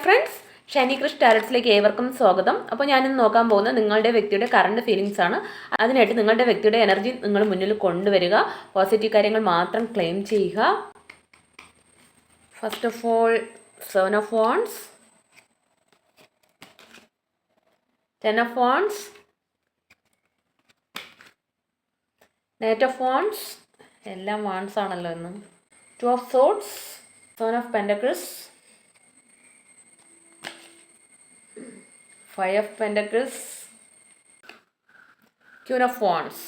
Friends, Shiny Krish ടാരറ്റ്സിലേക്ക് ഏവർക്കും സ്വാഗതം. അപ്പോൾ ഞാനിന്ന് നോക്കാൻ പോകുന്നത് നിങ്ങളുടെ വ്യക്തിയുടെ കറണ്ട് ഫീലിങ്സ് ആണ്. അതിനായിട്ട് നിങ്ങളുടെ വ്യക്തിയുടെ എനർജി നിങ്ങൾ മുന്നിൽ കൊണ്ടുവരിക, പോസിറ്റീവ് കാര്യങ്ങൾ മാത്രം ക്ലെയിം ചെയ്യുക. First of all, 7 of Wands, 10 of Wands, Knight of Wands, എല്ലാം വാൺസ് ആണല്ലോ ഇന്ന്. 2 of Swords, 7 of Pentacles, 5 of Pentacles, Queen of Wands.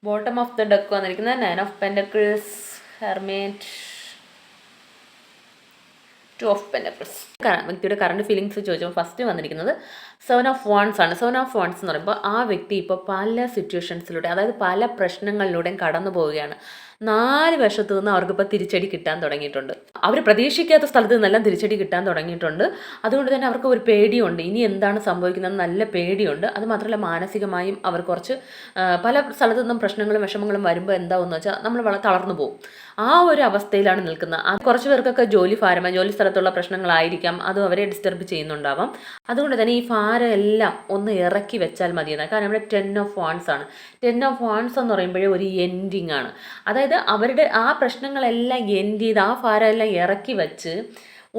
Bottom of the deck വന്നിരിക്കുന്നത് 9 of Pentacles, Hermit, 2 of Pentacles. വ്യക്തിയുടെ current feelings ചോദിച്ചപ്പോൾ first വന്നിരിക്കുന്നത് 7 of Wands ആണ്. 7 of Wands എന്ന് പറയുമ്പോൾ ആ വ്യക്തി ഇപ്പോൾ പല സിറ്റുവേഷൻസിലൂടെ, അതായത് പല പ്രശ്നങ്ങളിലൂടെയും കടന്നു പോവുകയാണ്. 4 വശത്തു നിന്ന് അവർക്കിപ്പോൾ തിരിച്ചടി കിട്ടാൻ തുടങ്ങിയിട്ടുണ്ട്. അവർ പ്രതീക്ഷിക്കാത്ത സ്ഥലത്ത് നിന്നെല്ലാം തിരിച്ചടി കിട്ടാൻ തുടങ്ങിയിട്ടുണ്ട്. അതുകൊണ്ട് തന്നെ അവർക്ക് ഒരു പേടിയുണ്ട്, ഇനി എന്താണ് സംഭവിക്കുന്നത് നല്ല പേടിയുണ്ട്. അതുമാത്രമല്ല, മാനസികമായും അവർ കുറച്ച് പല സ്ഥലത്തു നിന്നും പ്രശ്നങ്ങളും വിഷമങ്ങളും വരുമ്പോൾ എന്താവെന്ന് വെച്ചാൽ നമ്മൾ വളരെ തളർന്നു പോകും. ആ ഒരു അവസ്ഥയിലാണ് നിൽക്കുന്നത്. കുറച്ച് പേർക്കൊക്കെ ജോലി സ്ഥലത്തുള്ള പ്രശ്നങ്ങളായിരിക്കാം, അതും അവരെ ഡിസ്റ്റർബ് ചെയ്യുന്നുണ്ടാവാം. അതുകൊണ്ട് തന്നെ ഈ ഭാരം എല്ലാം ഒന്ന് ഇറക്കി വെച്ചാൽ മതിയെന്നാണ്. കാരണം ഇവിടെ 10 of Wands ആണ്. 10 of Wands എന്ന് പറയുമ്പോഴേ ഒരു എൻഡിങ് ആണ്. അതായത് അവരുടെ ആ പ്രശ്നങ്ങളെല്ലാം എൻഡ് ചെയ്ത് ആ ഭാരം എല്ലാം ഇറക്കി വെച്ച്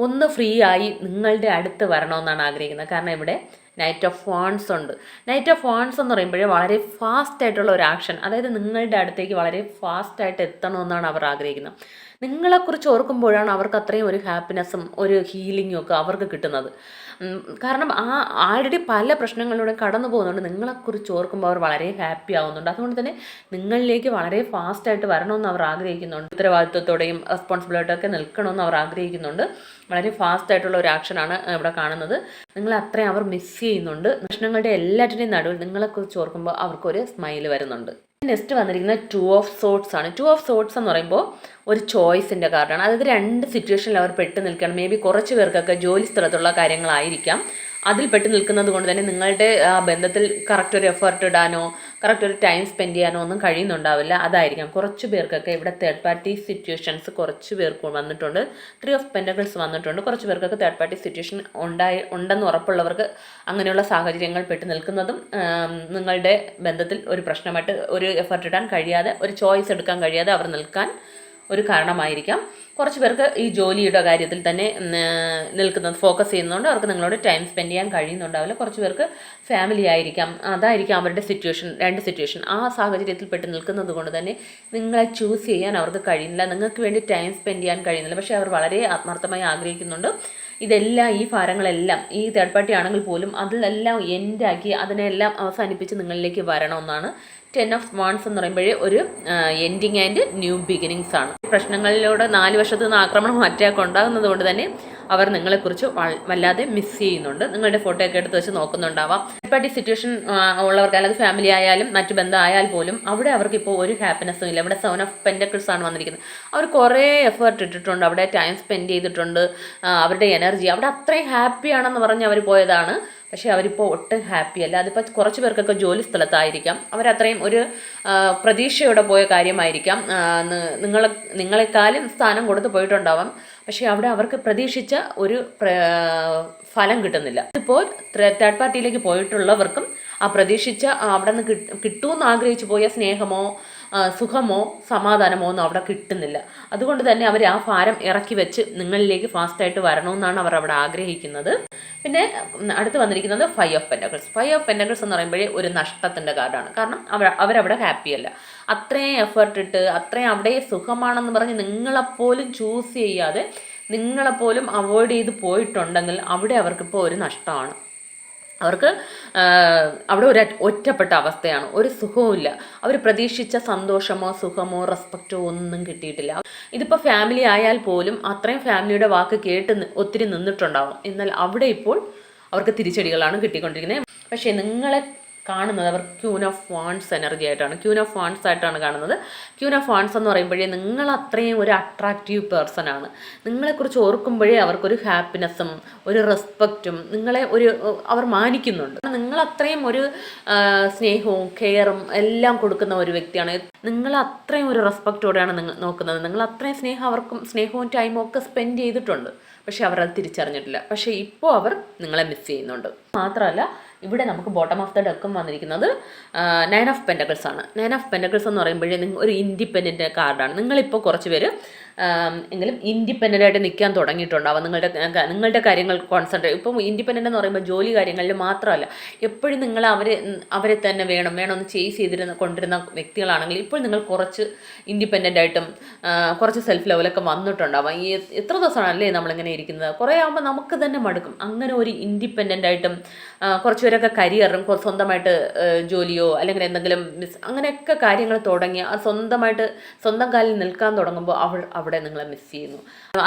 ഒന്ന് ഫ്രീ ആയി നിങ്ങളുടെ അടുത്ത് വരണമെന്നാണ് ആഗ്രഹിക്കുന്നത്. കാരണം ഇവിടെ നൈറ്റ് ഓഫ് വാൺസ് ഉണ്ട്. നൈറ്റ് ഓഫ് വാൺസ് എന്ന് പറയുമ്പോഴേ വളരെ ഫാസ്റ്റ് ആയിട്ടുള്ള ഒരു ആക്ഷൻ, അതായത് നിങ്ങളുടെ അടുത്തേക്ക് വളരെ ഫാസ്റ്റായിട്ട് എത്തണമെന്നാണ് അവർ ആഗ്രഹിക്കുന്നത്. നിങ്ങളെക്കുറിച്ച് ഓർക്കുമ്പോഴാണ് അവർക്ക് അത്രയും ഒരു ഹാപ്പിനെസ്സും ഒരു ഹീലിങ്ങും ഒക്കെ അവർക്ക് കിട്ടുന്നത്. കാരണം ആൾറെഡി പല പ്രശ്നങ്ങളിലൂടെ കടന്നു പോകുന്നുണ്ട്. നിങ്ങളെക്കുറിച്ച് ഓർക്കുമ്പോൾ അവർ വളരെ ഹാപ്പി ആവുന്നുണ്ട്. അതുകൊണ്ട് തന്നെ നിങ്ങളിലേക്ക് വളരെ ഫാസ്റ്റായിട്ട് വരണമെന്ന് അവർ ആഗ്രഹിക്കുന്നുണ്ട്. ഉത്തരവാദിത്വത്തോടെയും റെസ്പോൺസിബിലിറ്റിയൊക്കെ നിൽക്കണമെന്ന് അവർ ആഗ്രഹിക്കുന്നുണ്ട്. വളരെ ഫാസ്റ്റായിട്ടുള്ള ഒരു ആക്ഷനാണ് ഇവിടെ കാണുന്നത്. നിങ്ങളെ അത്രയും അവർ മിസ് ചെയ്യുന്നുണ്ട്. പ്രശ്നങ്ങളുടെ എല്ലാറ്റിൻ്റെയും നടുവിൽ നിങ്ങളെക്കുറിച്ച് ഓർക്കുമ്പോൾ അവർക്കൊരു സ്മൈൽ വരുന്നുണ്ട്. നെക്സ്റ്റ് വന്നിരിക്കുന്നത് 2 of Swords ആണ്. 2 of Swords എന്ന് പറയുമ്പോൾ ഒരു ചോയ്സിൻ്റെ കാർഡാണ്. അതായത് 2 സിറ്റുവേഷനിൽ അവർ പെട്ട് നിൽക്കുകയാണ്. മേ ബി കുറച്ച് പേർക്കൊക്കെ ജോലി സ്ഥലത്തുള്ള കാര്യങ്ങളായിരിക്കാം. അതിൽ പെട്ട് നിൽക്കുന്നത് കൊണ്ട് തന്നെ നിങ്ങളുടെ ആ ബന്ധത്തിൽ കറക്റ്റ് ഒരു എഫേർട്ട് ഇടാനോ കറക്റ്റ് ഒരു ടൈം സ്പെൻഡ് ചെയ്യാനോ ഒന്നും കഴിയുന്നുണ്ടാവില്ല. അതായിരിക്കാം കുറച്ച് പേർക്കൊക്കെ ഇവിടെ തേർഡ് പാർട്ടി സിറ്റുവേഷൻസ് കുറച്ച് പേർക്ക് വന്നിട്ടുണ്ട്. 3 of Pentacles വന്നിട്ടുണ്ട്. കുറച്ച് പേർക്കൊക്കെ തേർഡ് പാർട്ടി സിറ്റുവേഷൻ ഉണ്ടെന്ന് ഉറപ്പുള്ളവർക്ക് അങ്ങനെയുള്ള സാഹചര്യങ്ങൾ പെട്ട് നിൽക്കുന്നതും നിങ്ങളുടെ ബന്ധത്തിൽ ഒരു പ്രശ്നമായിട്ട് ഒരു എഫേർട്ട് ഇടാൻ കഴിയാതെ, ഒരു ചോയ്സ് എടുക്കാൻ കഴിയാതെ അവർ നിൽക്കാൻ ഒരു കാരണമായിരിക്കാം. കുറച്ച് പേർക്ക് ഈ ജോലിയുടെ കാര്യത്തിൽ തന്നെ ഫോക്കസ് ചെയ്യുന്നതുകൊണ്ട് അവർക്ക് നിങ്ങളോട് ടൈം സ്പെൻഡ് ചെയ്യാൻ കഴിയുന്നുണ്ടാവില്ല. കുറച്ച് പേർക്ക് ഫാമിലി ആയിരിക്കാം, അതായിരിക്കാം അവരുടെ സിറ്റുവേഷൻ. 2 സിറ്റുവേഷൻ ആ സാഹചര്യത്തിൽ പെട്ട് നിൽക്കുന്നത് കൊണ്ട് തന്നെ നിങ്ങളെ ചൂസ് ചെയ്യാൻ അവർക്ക് കഴിയുന്നില്ല, നിങ്ങൾക്ക് വേണ്ടി ടൈം സ്പെൻഡ് ചെയ്യാൻ കഴിയുന്നില്ല. പക്ഷേ അവർ വളരെ ആത്മാർത്ഥമായി ആഗ്രഹിക്കുന്നുണ്ട് ഇതെല്ലാം, ഈ ഭാരങ്ങളെല്ലാം ഈ തേർഡ് പാർട്ടി ആണെങ്കിൽ പോലും അതിലെല്ലാം എൻഡാക്കി അതിനെല്ലാം അവസാനിപ്പിച്ച് നിങ്ങളിലേക്ക് വരണമെന്നാണ്. 10 of Wands എന്ന് പറയുമ്പോഴേ ഒരു എൻഡിങ് ആൻഡ് ന്യൂ ബിഗിനിങ്സ് ആണ്. പ്രശ്നങ്ങളിലൂടെ 4 വശത്തു നിന്ന് ആക്രമണം അറ്റാക്ക് ഉണ്ടാകുന്നത് കൊണ്ട് തന്നെ അവർ നിങ്ങളെക്കുറിച്ച് വല്ലാതെ മിസ് ചെയ്യുന്നുണ്ട്. നിങ്ങളുടെ ഫോട്ടോ ഒക്കെ എടുത്ത് വെച്ച് നോക്കുന്നുണ്ടാവാം. തേർഡ് പാർട്ടി സിറ്റുവേഷൻ ഉള്ളവർക്ക്, അല്ലെങ്കിൽ ഫാമിലി ആയാലും മറ്റു ബന്ധം ആയാൽ പോലും അവിടെ അവർക്കിപ്പോൾ ഒരു ഹാപ്പിനെസ്സും ഇല്ല. ഇവിടെ 7 of Pentacles ആണ് വന്നിരിക്കുന്നത്. അവർ കുറേ എഫേർട്ട് ഇട്ടിട്ടുണ്ട്, അവിടെ ടൈം സ്പെൻഡ് ചെയ്തിട്ടുണ്ട്. അവരുടെ എനർജി അവിടെ അത്രയും ഹാപ്പിയാണെന്ന് പറഞ്ഞ് അവർ പോയതാണ്. പക്ഷേ അവരിപ്പോൾ ഒട്ടും ഹാപ്പി അല്ല. അതിപ്പോൾ കുറച്ച് പേർക്കൊക്കെ ജോലി സ്ഥലത്തായിരിക്കാം. അവരത്രയും ഒരു പ്രതീക്ഷയോടെ പോയ കാര്യമായിരിക്കാം. നിങ്ങളെക്കാളും സ്ഥാനം കൊടുത്ത് പോയിട്ടുണ്ടാവാം. പക്ഷേ അവിടെ അവർക്ക് പ്രതീക്ഷിച്ച ഒരു ഫലം കിട്ടുന്നില്ല. ഇപ്പോൾ തേർഡ് പാർട്ടിയിലേക്ക് പോയിട്ടുള്ളവർക്കും ആ പ്രതീക്ഷിച്ച അവിടെ നിന്ന് കിട്ടുമെന്ന് ആഗ്രഹിച്ചു പോയ സ്നേഹമോ സുഖമോ സമാധാനമോ ഒന്നും അവിടെ കിട്ടുന്നില്ല. അതുകൊണ്ട് തന്നെ അവർ ആ ഭാരം ഇറക്കി വെച്ച് നിങ്ങളിലേക്ക് ഫാസ്റ്റായിട്ട് വരണമെന്നാണ് അവർ അവിടെ ആഗ്രഹിക്കുന്നത്. പിന്നെ അടുത്ത് വന്നിരിക്കുന്നത് 5 of Pentacles. 5 of Pentacles എന്ന് പറയുമ്പോഴേ ഒരു നഷ്ടത്തിൻ്റെ കാർഡാണ്. കാരണം അവരവിടെ ഹാപ്പിയല്ല. അത്രയും എഫേർട്ട് ഇട്ട് അത്രയും അവിടെ സുഖമാണെന്ന് പറഞ്ഞ് നിങ്ങളെപ്പോലും ചൂസ് ചെയ്യാതെ നിങ്ങളെപ്പോലും അവോയ്ഡ് ചെയ്ത് പോയിട്ടുണ്ടെങ്കിൽ അവിടെ അവർക്കിപ്പോൾ ഒരു നഷ്ടമാണ്. അവർക്ക് അവിടെ ഒരു ഒറ്റപ്പെട്ട അവസ്ഥയാണ്, ഒരു സുഖവുമില്ല. അവർ പ്രതീക്ഷിച്ച സന്തോഷമോ സുഖമോ റെസ്പെക്റ്റോ ഒന്നും കിട്ടിയിട്ടില്ല. ഇതിപ്പോൾ ഫാമിലി ആയാൽ പോലും അത്രയും ഫാമിലിയുടെ വാക്ക് കേട്ട് ഒത്തിരി നിന്നിട്ടുണ്ടാവും. എന്നാൽ അവിടെ ഇപ്പോൾ അവർക്ക് തിരിച്ചടികളാണ് കിട്ടിക്കൊണ്ടിരിക്കുന്നത്. പക്ഷേ നിങ്ങളെ കാണുന്നത് അവർ ക്യൂൻ ഓഫ് വാൺസ് എനർജി ആയിട്ടാണ്, ക്യൂൻ ഓഫ് വാൺസ് ആയിട്ടാണ് കാണുന്നത്. ക്യൂൻ ഓഫ് വാൺസ് എന്ന് പറയുമ്പോഴേ നിങ്ങൾ അത്രയും ഒരു അട്രാക്റ്റീവ് പേഴ്സൺ ആണ്. നിങ്ങളെക്കുറിച്ച് ഓർക്കുമ്പോഴേ അവർക്കൊരു ഹാപ്പിനെസ്സും ഒരു റെസ്പെക്റ്റും നിങ്ങളെ അവർ മാനിക്കുന്നുണ്ട്. നിങ്ങളത്രയും ഒരു സ്നേഹവും കെയറും എല്ലാം കൊടുക്കുന്ന ഒരു വ്യക്തിയാണ്. നിങ്ങൾ അത്രയും ഒരു റെസ്പെക്റ്റോടെയാണ് നിങ്ങൾ നോക്കുന്നത്. നിങ്ങൾ അത്രയും സ്നേഹവും ടൈമും ഒക്കെ സ്പെൻഡ് ചെയ്തിട്ടുണ്ട്. പക്ഷേ അവർ അത് തിരിച്ചറിഞ്ഞിട്ടില്ല. പക്ഷേ ഇപ്പോൾ അവർ നിങ്ങളെ മിസ് ചെയ്യുന്നുണ്ട്. മാത്രമല്ല ഇവിടെ നമുക്ക് ബോട്ടം ഓഫ് ദ ഡെക്കും വന്നിരിക്കുന്നത് 9 ഓഫ് പെൻറ്റക്കിൾസ് ആണ്. 9 ഓഫ് പെൻറ്റക്കിൾസ് എന്ന് പറയുമ്പോഴേ ഒരു ഇൻഡിപെൻഡൻറ്റ് കാർഡാണ്. നിങ്ങളിപ്പോൾ കുറച്ച് പേര് എങ്കിലും ഇൻഡിപെൻഡൻ്റ് ആയിട്ട് നിൽക്കാൻ തുടങ്ങിയിട്ടുണ്ടാവും. നിങ്ങളുടെ കാര്യങ്ങൾ കോൺസെൻട്രേറ്റ് ഇപ്പം ഇൻഡിപെൻഡൻ്റ് എന്ന് പറയുമ്പോൾ ജോലി കാര്യങ്ങളിൽ മാത്രമല്ല, എപ്പോഴും നിങ്ങൾ അവരെ തന്നെ വേണമെന്ന് ചേസ് കൊണ്ടിരുന്ന വ്യക്തികളാണെങ്കിൽ ഇപ്പോൾ നിങ്ങൾ കുറച്ച് ഇൻഡിപെൻഡൻ്റ് ആയിട്ടും കുറച്ച് സെൽഫ് ലെവലൊക്കെ വന്നിട്ടുണ്ടാവാം. ഈ എത്ര ദിവസമാണല്ലേ നമ്മളിങ്ങനെ ഇരിക്കുന്നത്, കുറേ ആകുമ്പോൾ നമുക്ക് തന്നെ മടുക്കും. അങ്ങനെ ഒരു ഇൻഡിപെൻഡൻ്റ് ആയിട്ടും കുറച്ച് പേരൊക്കെ കരിയറും സ്വന്തമായിട്ട് ജോലിയോ അല്ലെങ്കിൽ എന്തെങ്കിലും അങ്ങനെയൊക്കെ കാര്യങ്ങൾ തുടങ്ങി സ്വന്തം കാലിൽ നിൽക്കാൻ തുടങ്ങുമ്പോൾ അവിടെ നിങ്ങളെ മിസ് ചെയ്യുന്നു.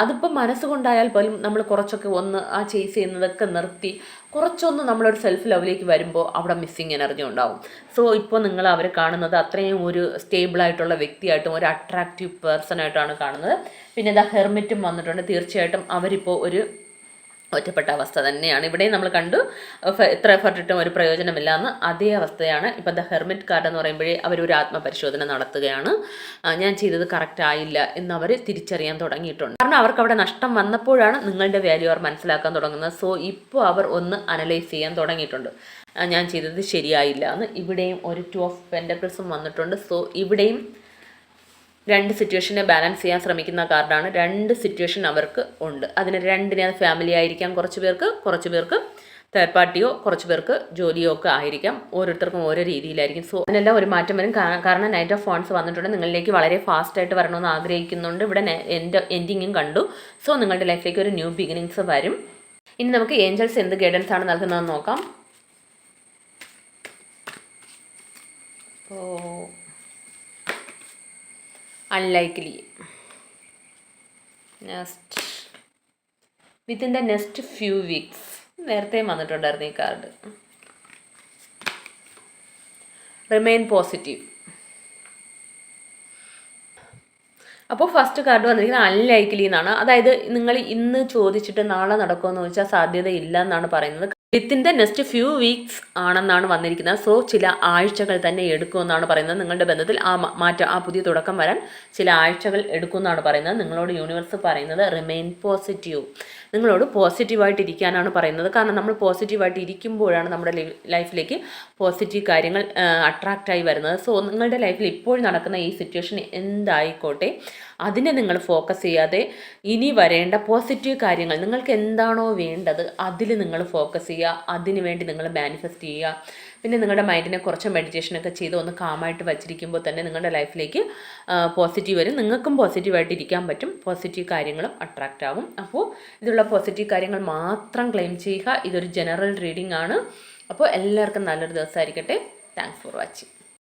അതിപ്പോൾ മനസ്സുകൊണ്ടായാൽ പോലും നമ്മൾ കുറച്ചൊക്കെ ഒന്ന് ആ ചേസ് ചെയ്യുന്നതൊക്കെ നിർത്തി കുറച്ചൊന്ന് നമ്മളൊരു സെൽഫ് ലെവലിലേക്ക് വരുമ്പോൾ അവിടെ മിസ്സിങ് എനർജി ഉണ്ടാവും. സോ ഇപ്പോൾ നിങ്ങൾ അവരെ കാണുന്നത് അത്രയും ഒരു സ്റ്റേബിളായിട്ടുള്ള വ്യക്തിയായിട്ടും ഒരു അട്രാക്റ്റീവ് പേഴ്സണായിട്ടാണ് കാണുന്നത്. പിന്നെ ദ ഹെർമിറ്റും വന്നിട്ടുണ്ട്. തീർച്ചയായിട്ടും അവരിപ്പോൾ ഒരു ഒറ്റപ്പെട്ട അവസ്ഥ തന്നെയാണ്. ഇവിടെയും നമ്മൾ കണ്ടു എത്ര എഫർട്ട് ഇട്ടും ഒരു പ്രയോജനമില്ല എന്ന്. അതേ അവസ്ഥയാണ് ഇപ്പോൾ ദ ഹെർമിറ്റ് കാർഡ് എന്ന് പറയുമ്പോഴേ അവരൊരു ആത്മപരിശോധന നടത്തുകയാണ്. ഞാൻ ചെയ്തത് കറക്റ്റ് ആയില്ല എന്ന് അവർ തിരിച്ചറിയാൻ തുടങ്ങിയിട്ടുണ്ട്. കാരണം അവർക്ക് അവിടെ നഷ്ടം വന്നപ്പോഴാണ് നിങ്ങളുടെ വാല്യൂ അവർ മനസ്സിലാക്കാൻ തുടങ്ങുന്നത്. സോ ഇപ്പോൾ അവർ ഒന്ന് അനലൈസ് ചെയ്യാൻ തുടങ്ങിയിട്ടുണ്ട്, ഞാൻ ചെയ്തത് ശരിയായില്ല എന്ന്. ഇവിടെയും ഒരു 2 ഓഫ് പെൻറ്റക്കിൾസും വന്നിട്ടുണ്ട്. സോ ഇവിടെയും 2 സിറ്റുവേഷനെ ബാലൻസ് ചെയ്യാൻ ശ്രമിക്കുന്ന കാർഡാണ്. 2 സിറ്റുവേഷൻ അവർക്ക് ഉണ്ട്. അതിന് രണ്ടിനെ ഫാമിലി ആയിരിക്കാം, കുറച്ച് പേർക്ക് തേർഡ് പാർട്ടിയോ, കുറച്ച് പേർക്ക് ജോലിയോ ഒക്കെ ആയിരിക്കാം. ഓരോരുത്തർക്കും ഓരോ രീതിയിലായിരിക്കും. സോ അതിനെല്ലാം ഒരു മാറ്റം വരും. കാരണം നൈറ്റ് ഓഫ് വാൻഡ്സ് വന്നിട്ടുണ്ട്. നിങ്ങളിലേക്ക് വളരെ ഫാസ്റ്റായിട്ട് വരണമെന്ന് ആഗ്രഹിക്കുന്നുണ്ട്. ഇവിടെ എൻഡിങ്ങും കണ്ടു. സോ നിങ്ങളുടെ ലൈഫിലേക്ക് ഒരു ന്യൂ ബിഗിനിങ്സ് വരും. ഇനി നമുക്ക് ഏഞ്ചൽസ് എന്ത് ഗൈഡൻസ് ആണ് നൽകുന്നതെന്ന് നോക്കാം. unlikely within the next few weeks നേരത്തെ വന്നിട്ടുണ്ടായിരുന്നു ഈ കാർഡ്. Remain positive. അപ്പോൾ ഫസ്റ്റ് കാർഡ് വന്നിരിക്കുന്നത് അൺലൈക്ലി എന്നാണ്. അതായത് നിങ്ങൾ ഇന്ന് ചോദിച്ചിട്ട് നാളെ നടക്കുമെന്ന് ചോദിച്ചാൽ സാധ്യതയില്ല എന്നാണ് പറയുന്നത്. Within the next few weeks ആണെന്നാണ് വന്നിരിക്കുന്നത്. സോ ചില ആഴ്ചകൾ തന്നെ എടുക്കുമെന്നാണ് പറയുന്നത്. നിങ്ങളുടെ ബന്ധത്തിൽ ആ പുതിയ തുടക്കം വരാൻ ചില ആഴ്ചകൾ എടുക്കുമെന്നാണ് പറയുന്നത്. നിങ്ങളോട് യൂണിവേഴ്സ് പറയുന്നത് റിമെയിൻ പോസിറ്റീവ്, നിങ്ങളോട് പോസിറ്റീവായിട്ട് ഇരിക്കാനാണ് പറയുന്നത്. കാരണം നമ്മൾ പോസിറ്റീവായിട്ട് ഇരിക്കുമ്പോഴാണ് നമ്മുടെ ലൈഫിലേക്ക് പോസിറ്റീവ് കാര്യങ്ങൾ അട്രാക്റ്റായി വരുന്നത്. സോ നിങ്ങളുടെ ലൈഫിൽ ഇപ്പോൾ നടക്കുന്ന ഈ സിറ്റുവേഷൻ എന്തായിക്കോട്ടെ അതിനെ നിങ്ങൾ ഫോക്കസ് ചെയ്യാതെ ഇനി വരേണ്ട പോസിറ്റീവ് കാര്യങ്ങൾ, നിങ്ങൾക്ക് എന്താണോ വേണ്ടത് അതിൽ നിങ്ങൾ ഫോക്കസ് ചെയ്യുക. അതിനു വേണ്ടി നിങ്ങൾ മാനിഫെസ്റ്റ് ചെയ്യുക. പിന്നെ നിങ്ങളുടെ മൈൻഡിനെ കുറച്ച് മെഡിറ്റേഷനൊക്കെ ചെയ്ത് ഒന്ന് കാമായിട്ട് വച്ചിരിക്കുമ്പോൾ തന്നെ നിങ്ങളുടെ ലൈഫിലേക്ക് പോസിറ്റീവ് വരും. നിങ്ങൾക്കും പോസിറ്റീവായിട്ട് ഇരിക്കാൻ പറ്റും. പോസിറ്റീവ് കാര്യങ്ങളും അട്രാക്റ്റ് ആവും. അപ്പോൾ ഇതിലുള്ള പോസിറ്റീവ് കാര്യങ്ങൾ മാത്രം ക്ലെയിം ചെയ്യുക. ഇതൊരു ജനറൽ റീഡിംഗ് ആണ്. അപ്പോൾ എല്ലാവർക്കും നല്ലൊരു ദിവസമായിരിക്കട്ടെ. Thanks for watching.